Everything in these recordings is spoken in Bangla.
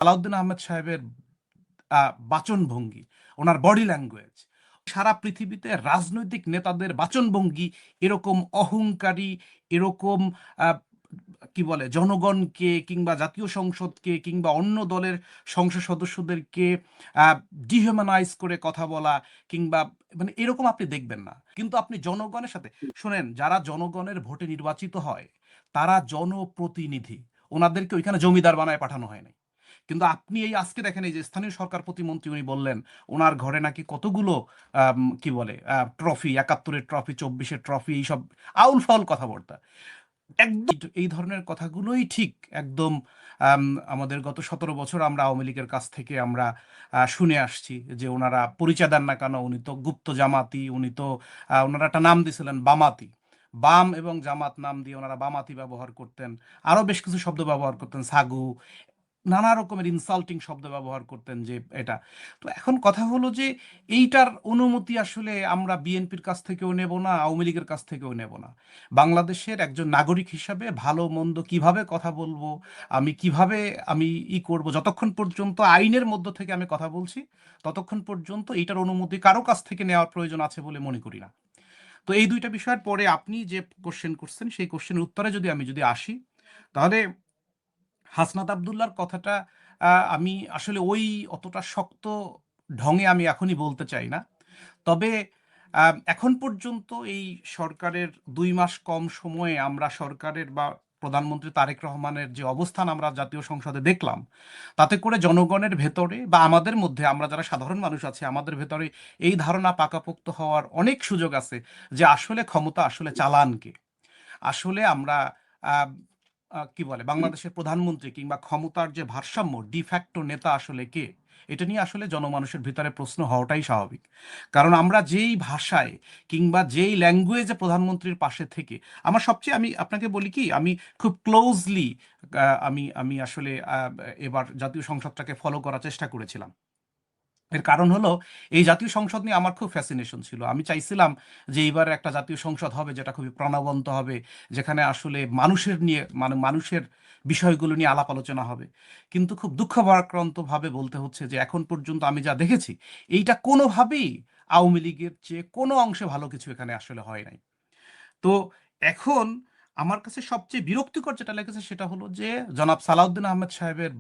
আলাউদ্দিন আহমেদ সাহেবের বাচনভঙ্গি, ওনার বডি ল্যাঙ্গুয়েজ, সারা পৃথিবীতে রাজনৈতিক নেতাদের বাচনভঙ্গি এরকম অহংকারী, এরকম আহ, কি বলে জনগণকে কিংবা জাতীয় সংসদকে কিংবা অন্য দলের সংসদ সদস্যদেরকে ডিহিউম্যানাইজ করে কথা বলা কিংবা মানে এরকম আপনি দেখবেন না। কিন্তু আপনি জনগণের সাথে শোনেন, যারা জনগণের ভোটে নির্বাচিত হয় তারা জনপ্রতিনিধি, ওনাদেরকে ওইখানে জমিদার বানায় পাঠানো হয় নাই। কিন্তু আপনি এই আজকে দেখেন, এই যে স্থানীয় সরকার প্রতিমন্ত্রী উনি বললেন ওনার ঘরে নাকি কতগুলো কি বলে ট্রফি, 71-এর ট্রফি, 24-এর ট্রফি, এইসব আউল ফাউল কথাবার্তা। একদম এই ধরনের কথাগুলোই ঠিক একদম আম, আমাদের গত 17 বছর আমরা আওয়ামী লীগের কাছ থেকে আমরা শুনে আসছি যে ওনারা পরিচয় দেন না কেন, উনি তো গুপ্ত জামাতি, উনি তো ওনারা একটা নাম দিয়েছিলেন বামাতি, বাম এবং জামাত নাম দিয়ে ওনারা বামাতি ব্যবহার করতেন, আরো বেশ কিছু শব্দ ব্যবহার করতেন, সাগু, নানা রকমের ইনসাল্টিং শব্দ ব্যবহার করতেন যে এটা। তো এখন কথা হলো যে এইটার অনুমতি আসলে আমরা বিএনপির কাছ থেকেও নেব না, আওয়ামী লীগের কাছ থেকেও নেব না। বাংলাদেশের একজন নাগরিক হিসাবে ভালো মন্দ কিভাবে কথা বলবো, আমি কিভাবে আমি করব, যতক্ষণ পর্যন্ত আইনের মধ্য থেকে আমি কথা বলছি ততক্ষণ পর্যন্ত এইটার অনুমতি কারো কাছ থেকে নেওয়ার প্রয়োজন আছে বলে মনে করি না। তো এই দুইটা বিষয়ের পরে আপনি যে কোশ্চেন করছেন সেই কোশ্চেনের উত্তরে যদি আসি, তাহলে হাসনাত আবদুল্লাহর কথাটা আমি আসলে ওই অতটা শক্ত ঢঙে আমি এখনই বলতে চাই না। তবে এখন পর্যন্ত এই সরকারের 2 মাস কম সময়ে আমরা সরকারের বা প্রধানমন্ত্রী তারেক রহমানের যে অবস্থান আমরা জাতীয় সংসদে দেখলাম, তাতে করে জনগণের ভেতরে বা আমাদের মধ্যে, আমরা যারা সাধারণ মানুষ আছি আমাদের ভেতরে এই ধারণা পাকাপোক্ত হওয়ার অনেক সুযোগ আছে যে আসলে ক্ষমতা আসলে চালান কে। আসলে আমরা আহ, কি বলে বাংলাদেশের প্রধানমন্ত্রী কিংবা ক্ষমতার যে ভারসাম্য, ডিফ্যাক্টো নেতা আসলে কে, এটা নিয়ে আসলে জনমানুষের ভিতরে প্রশ্ন হওয়াটাই স্বাভাবিক। কারণ আমরা যেই ভাষায় কিংবা যেই ল্যাঙ্গুয়েজে প্রধানমন্ত্রীর পাশে থেকে, আমার সবচেয়ে, আমি আপনাকে বলি কি, আমি খুব ক্লোজলি আমি আমি আসলে এবার জাতীয় সংসদটাকে ফলো করার চেষ্টা করেছিলাম। এর কারণ হলো এই জাতীয় সংসদ নিয়ে আমার খুব ফ্যাসিনেশন ছিল। আমি চাইছিলাম যে এইবার একটা জাতীয় সংসদ হবে যেটা খুবই প্রাণবন্ত হবে, যেখানে আসলে মানুষের নিয়ে মানে মানুষের বিষয়গুলো নিয়ে আলাপ আলোচনা হবে। কিন্তু খুব দুঃখ ভারাক্রান্তভাবে বলতে হচ্ছে যে এখন পর্যন্ত আমি যা দেখেছি এইটা কোনোভাবেই আওয়ামী লীগের চেয়ে কোনো অংশে ভালো কিছু এখানে আসলে হয় নাই। তো এখন আমার কাছে সবচেয়ে বিরক্তিকর যেটা লেগেছে সেটা হলো যে জনাব সালাউদ্দিন আহমেদ সাহেবের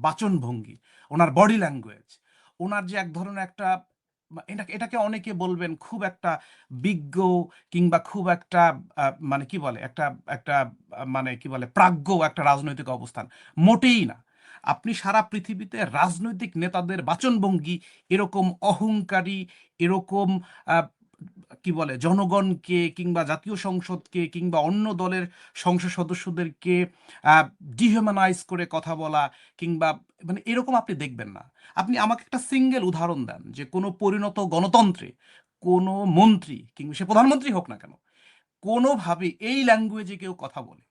বাচনভঙ্গি, ওনার বডি ল্যাঙ্গুয়েজ, ওনার যে এক ধরনের একটা এটাকে অনেকে বলবেন খুব একটা বিজ্ঞ কিংবা খুব একটা মানে কি বলে একটা একটা মানে কি বলে প্রাজ্ঞ একটা রাজনৈতিক অবস্থান, মোটেই না। আপনি সারা পৃথিবীতে রাজনৈতিক নেতাদের বাচনভঙ্গি এরকম অহংকারী, এরকম কি বলে জনগণকে কিংবা জাতীয় সংসদকে কিংবা অন্য দলের সংসদ সদস্যদেরকে ডিহিউম্যানাইজ করে কথা বলা কিংবা মানে এরকম আপনি দেখবেন না। আপনি আমাকে একটা সিঙ্গেল উদাহরণ দেন যে কোনো পরিণত গণতন্ত্রে কোনো মন্ত্রী কিংবা সে প্রধানমন্ত্রী হোক না কেন কোনোভাবে এই ল্যাঙ্গুয়েজে কেউ কথা বলে?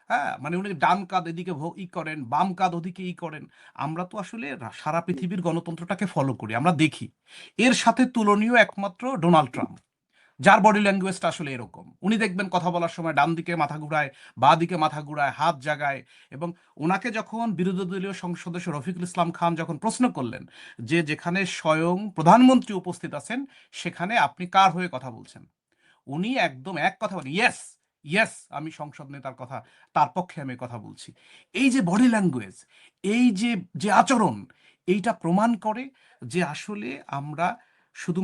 হ্যাঁ, মানে উনি ডান কাঁধ এদিকে করেন, বাম কাঁধ ওদিকে করেন। আমরা তো আসলে সারা পৃথিবীর গণতন্ত্রটাকে ফলো করি, আমরা দেখি। এর সাথে তুলনীয় একমাত্র ডোনাল্ড ট্রাম্প, যার বডি ল্যাঙ্গুয়েজটা আসলে এরকম। উনি দেখবেন কথা বলার সময় ডান দিকে মাথা ঘুরায়, বা দিকে মাথা ঘুরায়, হাত জাগায়। এবং ওনাকে যখন বিরোধী দলীয় সংসদ সদস্য রফিকুল ইসলাম খান যখন প্রশ্ন করলেন যে যেখানে স্বয়ং প্রধানমন্ত্রী উপস্থিত আছেন সেখানে আপনি কার হয়ে কথা বলছেন, উনি একদম এক কথা বলেন, ইয়েস, ইয়েস, আমি সংসদ নেতার কথা, তার পক্ষে আমি কথা বলছি। এই যে বডি ল্যাঙ্গুয়েজ, এই যে যে আচরণ, এইটা প্রমাণ করে যে আসলে আমরা শুধু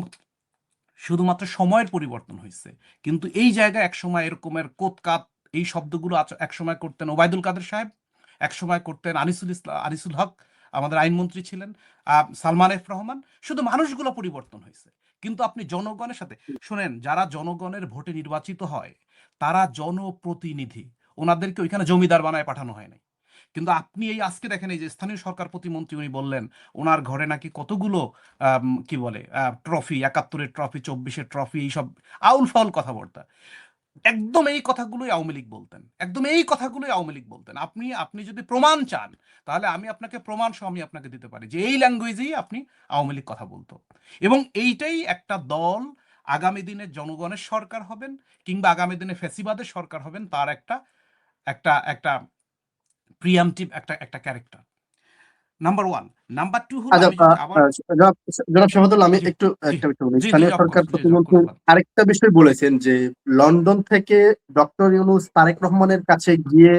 শুধুমাত্র সময়ের পরিবর্তন হয়েছে। কিন্তু এই জায়গায় একসময় এরকমের কোতকাত এই শব্দগুলো একসময় করতেন ওবায়দুল কাদের সাহেব, একসময় করতেন আনিসুল হক, আমাদের আইনমন্ত্রী ছিলেন, সালমান এফ রহমান। শুধু মানুষগুলো পরিবর্তন হয়েছে। কিন্তু আপনি জনগণের সাথে শোনেন, যারা জনগণের ভোটে নির্বাচিত হয় তারা জনপ্রতিনিধি, ওনাদেরকে ওইখানে জমিদার বানায় পাঠানো হয় নাই। কিন্তু আপনি এই আজকে দেখেন, এই যে স্থানীয় সরকার প্রতিমন্ত্রী উনি বললেন ওনার ঘরে নাকি কতগুলো কি বলে ট্রফি, 71-এর ট্রফি, 24-এর ট্রফি, এইসব আউল ফাউল কথাবার্তা। একদম এই কথাগুলোই আওয়ামী লীগ বলতেন, একদম এই কথাগুলোই আওয়ামী লীগ বলতেন। আপনি আপনি যদি প্রমাণ চান তাহলে আমি আপনাকে প্রমাণ সহ আমি আপনাকে দিতে পারি যে এই ল্যাঙ্গুয়েজেই আপনি আওয়ামী লীগ কথা বলতো। এবং এইটাই একটা দল আগামী দিনে জনগণের সরকার হবেন কিংবা আগামী দিনে ফ্যাসিবাদের সরকার হবেন তার একটা একটা একটা প্রিয়ামটিভ একটা একটা character. Number one. Number two হলো আচ্ছা, আমি যদি আবার জনাব জনাব শহীদুল্লাহ, আমি জি একটু জি একটা বিষয় বলি। জি জি স্থানীয় সরকার অফকোর্স, জি জি প্রতিমন্ত্রী অফকোর্স বলেন। আরেকটা বিষয় বলেছেন যে লন্ডন থেকে ডক্টর ইউনূস তারেক রহমানের কাছে গিয়ে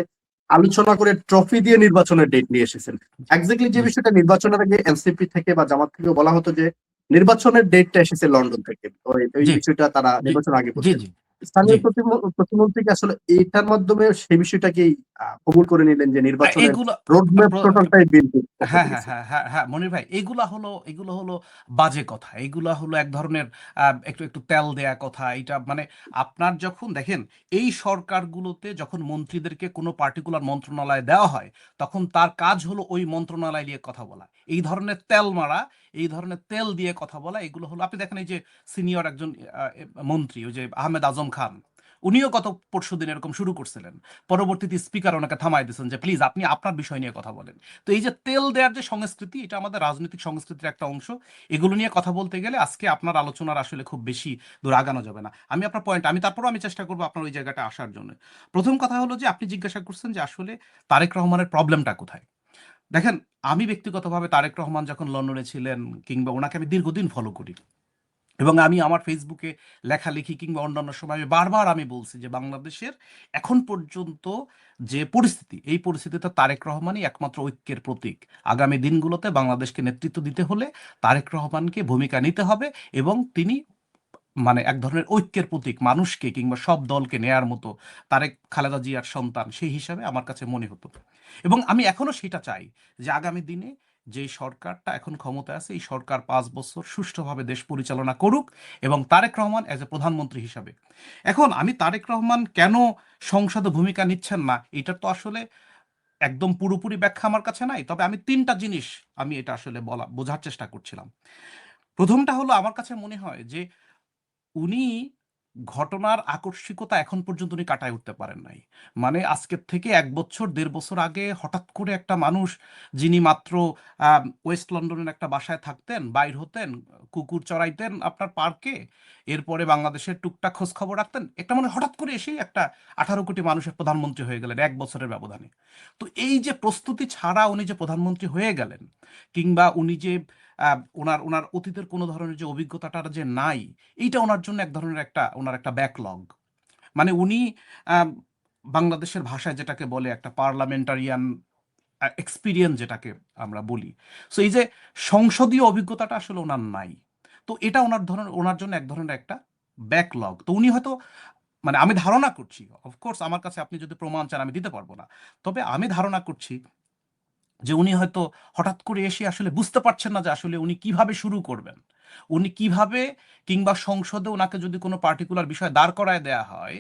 আলোচনা করে ট্রফি দিয়ে নির্বাচনের ডেট নিয়ে এসেছেন। জি এক্স্যাক্টলি যে জি বিষয়টা নির্বাচনের আগে এনসিপি থেকে বা জামাত থেকে বলা হতো যে নির্বাচনের ডেটটা এসেছে লন্ডন থেকে, তো এই জি বিষয়টা তারা জি নির্বাচন আগে জি বলছেন। জি স্থানীয় জি প্রতিমন্ত্রীকে আসলে এইটার মাধ্যমে সেই বিষয়টাকেই কবুল করে নিলেন যে নির্বাচনের এগুলো রোড ম্যাপ টোটালটাই বিএনপির পক্ষ হ্যাঁ থেকে হ্যাঁ ছিল। হ্যাঁ হ্যাঁ হ্যাঁ মনির ভাই, এগুলো হলো বাজে কথা, এগুলো হলো এক ধরনের একটু একটু তেল দেয়া কথা। এটা মানে আপনার যখন দেখেন এই সরকারগুলোতে যখন মন্ত্রীদেরকে কোনো পার্টিকুলার মন্ত্রণালয় দেওয়া হয়, তখন তার কাজ হলো ওই মন্ত্রণালয় নিয়ে কথা বলা, এই ধরনের তেল মারা, এই ধরনের তেল দিয়ে কথা বলা। এগুলো হলো, আপনি দেখেন এই যে সিনিয়র একজন মন্ত্রী, ওই যে আহমেদ আজম খান, উনিও গত পরশুদিন এরকম শুরু করছিলেন, পরবর্তীতে স্পিকার ওনাকে থামাই দিয়েছেন যে প্লিজ আপনি আপনার বিষয় নিয়ে কথা বলেন। তো এই যে তেল দেওয়ার যে সংস্কৃতি, এটা আমাদের রাজনৈতিক সংস্কৃতির একটা অংশ। এগুলো নিয়ে কথা বলতে গেলে আজকে আপনার আলোচনার আসলে খুব বেশি দূর আগানো যাবে না। আমি আপনার পয়েন্ট, তারপরও আমি চেষ্টা করবো আপনার ওই জায়গাটা আসার জন্য। প্রথম কথা হলো যে আপনি জিজ্ঞাসা করছেন যে আসলে তারেক রহমানের প্রবলেমটা কোথায়। দেখেন, আমি ব্যক্তিগতভাবে তারেক রহমান যখন লন্ডনে ছিলেন, কিংবা ওনাকে আমি দীর্ঘদিন ফলো করি, এবং আমি আমার ফেসবুকে লেখালেখি কিংবা অন্যান্য সময় আমি বারবার আমি বলছি যে বাংলাদেশের এখন পর্যন্ত যে পরিস্থিতি, এই পরিস্থিতিতে তারেক রহমানই একমাত্র ঐক্যের প্রতীক। আগামী দিনগুলোতে বাংলাদেশকে নেতৃত্ব দিতে হলে তারেক রহমানকে ভূমিকা নিতে হবে, এবং তিনি মানে এক ধরনের ঐক্যের প্রতীক, মানুষকে কিংবা সব দলকে নেয়ার মতো তারেক খালেদা জিয়ার সন্তান সেই হিসাবে আমার কাছে মনে হতো। এবং আমি এখনো সেটা চাই যে আগামী দিনে যে সরকারটা এখন ক্ষমতায় আছে, এই সরকার 5 বছর সুষ্ঠুভাবে দেশ পরিচালনা করুক, এবং তারেক রহমান অ্যাজ এ প্রধানমন্ত্রী হিসাবে। এখন আমি তারেক রহমান কেন সংসদে ভূমিকা নিচ্ছেন না, এটার তো আসলে একদম পুরোপুরি ব্যাখ্যা আমার কাছে নাই, তবে আমি তিনটা জিনিস আমি এটা আসলে বোঝার চেষ্টা করছিলাম। প্রথমটা হলো, আমার কাছে মনে হয় যে উনি ঘটনার আকস্মিকতা এখন পর্যন্ত উনি কাটায় উঠতে পারেন নাই। মানে আজকের থেকে 1 বছর 1.5 বছর আগে হঠাৎ করে একটা মানুষ, যিনি মাত্র ওয়েস্ট লন্ডনের একটা বাসায় থাকতেন, বাইর হতেন, কুকুর চড়াইতেন আপনার পার্কে, এরপরে বাংলাদেশের টুকটাক খোঁজ খবর রাখতেন, একটা মানে হঠাৎ করে এসেই একটা 18 কোটি মানুষের প্রধানমন্ত্রী হয়ে গেলেন 1 বছরের ব্যবধানে। তো এই যে প্রস্তুতি ছাড়া উনি যে প্রধানমন্ত্রী হয়ে গেলেন, কিংবা উনি যে ওনার ওনার অতীতের কোনো ধরনের যে অভিজ্ঞতাটা যে নাই, এইটা ওনার জন্য এক ধরনের ওনার একটা ব্যাকলগ। মানে উনি আম, বাংলাদেশের ভাষায় যেটাকে বলে একটা পার্লামেন্টারিয়ান এক্সপিরিয়েন্স যেটাকে আমরা বলি, সো এই যে সংসদীয় অভিজ্ঞতাটা আসলে ওনার নাই। তো এটা ওনার জন্য এক ধরনের একটা ব্যাকলগ। তো উনি হয়তো, মানে আমি ধারণা করছি, অফকোর্স আমার কাছে আপনি যদি প্রমাণ চান আমি দিতে পারবো না, তবে আমি ধারণা করছি যে উনি হয়তো হঠাৎ করে এসে আসলে বুঝতে পারছেন না যে আসলে উনি কিভাবে শুরু করবেন, উনি কিভাবে, কিংবা সংসদে ওনাকে যদি কোনো পার্টিকুলার বিষয় দাঁড় করায় দেয়া হয়,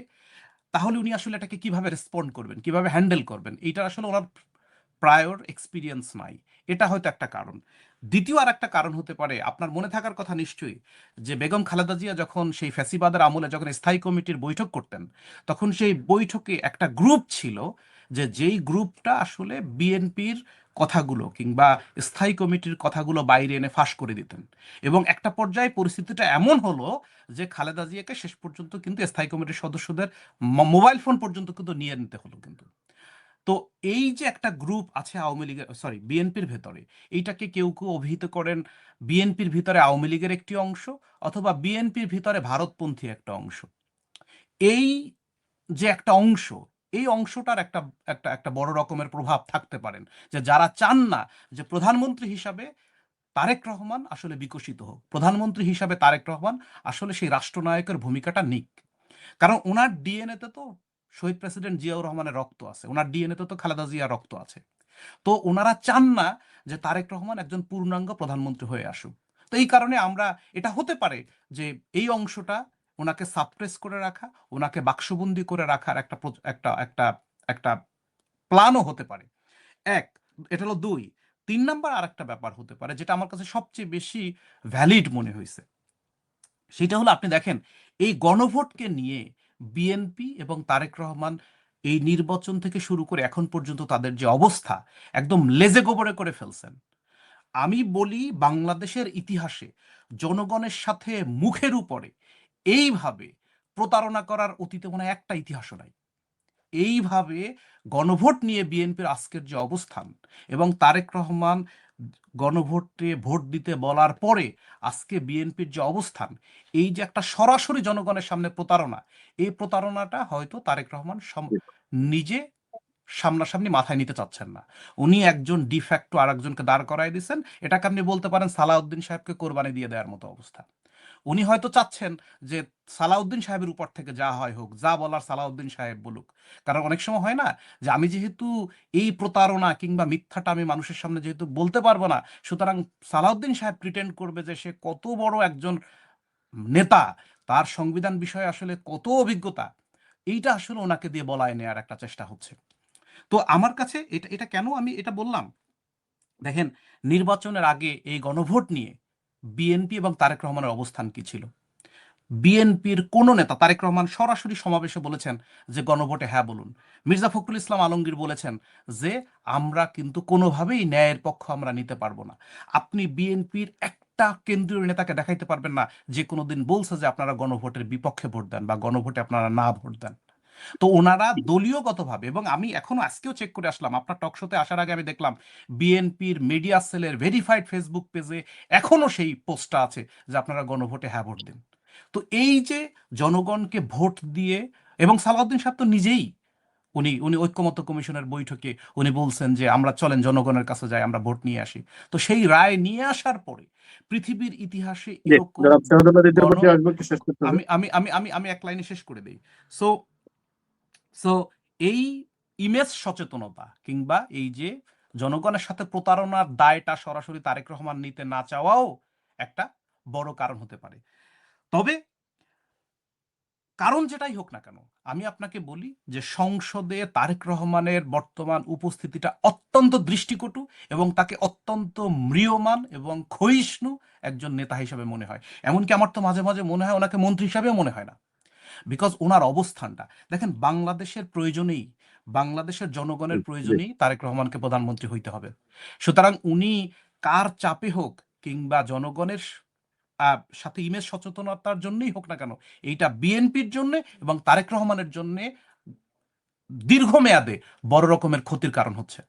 তাহলে উনি আসলে এটাকে কিভাবে রেসপন্ড করবেন, কিভাবে হ্যান্ডেল করবেন, এইটা আসলে ওনার প্রায়র এক্সপিরিয়েন্স নাই। এটা হয়তো একটা কারণ। দ্বিতীয় আর একটা কারণ হতে পারে, আপনার মনে থাকার কথা নিশ্চয়ই, যে বেগম খালেদা জিয়া যখন সেই ফ্যাসিবাদের আমলে যখন স্থায়ী কমিটির বৈঠক করতেন, তখন সেই বৈঠকে একটা গ্রুপ ছিল, যে যেই গ্রুপটা আসলে বিএনপির কথাগুলো কিংবা স্থায়ী কমিটির কথাগুলো বাইরে এনে ফাঁস করে দিতেন। এবং একটা পর্যায়ে পরিস্থিতিটা এমন হলো যে খালেদা জিয়াকে শেষ পর্যন্ত কিন্তু স্থায়ী কমিটির সদস্যদের মোবাইল ফোন পর্যন্ত কিন্তু নিয়ে নিতে হলো কিন্তু। তো এই যে একটা গ্রুপ আছে আওয়ামী লীগের, সরি বিএনপির ভেতরে, এইটাকে কেউ কেউ অভিহিত করেন বিএনপির ভিতরে আওয়ামী লীগের একটি অংশ, অথবা বিএনপির ভিতরে ভারতপন্থী একটা অংশ। এই যে একটা অংশ, এই অংশটার একটা একটা একটা বড় রকমের প্রভাব থাকতে পারেন, যে যারা চান না যে প্রধানমন্ত্রী হিসাবে তারেক রহমান আসলে বিকশিত হোক, প্রধানমন্ত্রী হিসাবে তারেক রহমান আসলে সেই রাষ্ট্রনায়কের ভূমিকাটা নিক। কারণ ওনার ডিএনএতে তো শহীদ প্রেসিডেন্ট জিয়াউর রহমানের রক্ত আছে, ওনার ডিএনএতে তো খালেদা জিয়ার রক্ত আছে। তো ওনারা চান না যে তারেক রহমান একজন পূর্ণাঙ্গ প্রধানমন্ত্রী হয়ে আসুক। তো এই কারণে আমরা, এটা হতে পারে যে এই অংশটা ওনাকে সাপ্রেস করে রাখা, ওনাকে বাক্সবন্দি করে রাখার একটা একটা একটা একটা প্ল্যানও হতে পারে। এক, এটা হলো দুই। 3 নাম্বার আর একটা ব্যাপার হতে পারে, যেটা আমার কাছে সবচেয়ে বেশি ভ্যালিড মনে হয়েছে, সেটা হলো আপনি দেখেন এই গণভোটকে নিয়ে বিএনপি এবং তারেক রহমান এই নির্বাচন থেকে শুরু করে এখন পর্যন্ত তাদের যে অবস্থা, একদম লেজে গোবরে করে ফেলছেন। আমি বলি বাংলাদেশের ইতিহাসে জনগণের সাথে মুখের উপরে এইভাবে প্রতারণা করার অতীতে মনে হয় একটা ইতিহাসও নাই। এইভাবে গণভোট নিয়ে বিএনপির আজকের যে অবস্থান, এবং তারেক রহমান গণভোটে ভোট দিতে বলার পরে আজকে বিএনপির যে অবস্থান, এই যে একটা সরাসরি জনগণের সামনে প্রতারণা, এই প্রতারণাটা হয়তো তারেক রহমান নিজে সামনাসামনি মাথায় নিতে চাচ্ছেন না। উনি একজন ডিফ্যাক্টো আর একজনকে দাঁড় করায় দিচ্ছেন। এটাকে আপনি বলতে পারেন সালাউদ্দিন সাহেবকে কোরবানি দিয়ে দেওয়ার মতো অবস্থা। উনি হয়তো চাচ্ছেন যে সালাউদ্দিন সাহেবের উপর থেকে যা হয় হোক, যা বলার সালাউদ্দিন সাহেব বলুক। কারণ অনেক সময় হয় না যে আমি যেহেতু এই প্রতারণা কিংবা মিথ্যাটা আমি মানুষের সামনে যেহেতু বলতে পারবো না, সুতরাং সালাউদ্দিন সাহেব প্রিটেন্ড করবে যে সে কত বড় একজন নেতা, তার সংবিধান বিষয়ে আসলে কত অভিজ্ঞতা, এইটা আসলে ওনাকে দিয়ে বলায় নেওয়ার একটা চেষ্টা হচ্ছে। তো আমার কাছে এটা এটা কেন আমি এটা বললাম, দেখেন, নির্বাচনের আগে এই গণভোট নিয়ে বিএনপি এবং তারেক রহমানের অবস্থান কি ছিল? বিএনপির কোন নেতা, তারেক রহমান সরাসরি সমাবেশে বলেছেন যে গণভোটে হ্যাঁ বলুন। মির্জা ফখরুল ইসলাম আলমগীর বলেছেন যে আমরা কিন্তু কোনোভাবেই ন্যায়ের পক্ষ আমরা নিতে পারবো না। আপনি বিএনপির একটা কেন্দ্রীয় নেতাকে দেখাইতে পারবেন না যে কোনোদিন বলছে যে আপনারা গণভোটের বিপক্ষে ভোট দেন বা গণভোটে আপনারা না ভোট দেন। তো ওনারা দলীয়গতভাবে, এবং আমি এখনো আজকেও চেক করে আসলাম, আপনার টক শোতে আসার আগে আমি দেখলাম বিএনপির মিডিয়া সেলের ভেরিফাইড ফেসবুক পেজে এখনো সেই পোস্টটা আছে যে আপনারা গণভোটে হ্যাঁ ভোট দিন। তো এই যে জনগণকে ভোট দিয়ে, এবং সালাউদ্দিন সাহেব তো নিজেই উনি উনি ঐক্যমত্য কমিশনের বৈঠকে উনি বলছেন যে আমরা চলেন জনগণের কাছে যাই, আমরা ভোট নিয়ে আসি। তো সেই রায় নিয়ে আসার পরে পৃথিবীর ইতিহাসে জি, এরকম জনাব শাহাদাত দ্বিতীয় গণ পর্যায়ে আসবো, একটু শেষ করতে হবে। আমি এক লাইনে শেষ করে দেই। সো সো এই ইমেজ সচেতনতা কিংবা এই যে জনগণের সাথে প্রতারণার দায়টা সরাসরি তারেক রহমান নিতে না চাওয়াও একটা বড় কারণ হতে পারে। তবে কারণ যেটাই হোক না কেন, আমি আপনাকে বলি যে সংসদে তারেক রহমানের বর্তমান উপস্থিতিটা অত্যন্ত দৃষ্টিকটু এবং তাকে অত্যন্ত ম্রিয়মাণ এবং ক্ষয়িষ্ণু একজন নেতা হিসেবে মনে হয়। এমনকি আমার তো মাঝে মাঝে মনে হয় ওনাকে মন্ত্রী হিসাবেও মনে হয় না। বিকজ ওনার অবস্থানটা দেখেন, বাংলাদেশের প্রয়োজনেই, বাংলাদেশের জনগণের জি, প্রয়োজনেই তারেক রহমানকে প্রধানমন্ত্রী হইতে হবে। সুতরাং উনি কার চাপে হোক কিংবা জনগণের সাথে ইমেজ সচেতনতার জন্যই হোক না কেন, এইটা বিএনপির জন্য এবং তারেক রহমানের জন্য দীর্ঘমেয়াদে বড় রকমের ক্ষতির কারণ হচ্ছে।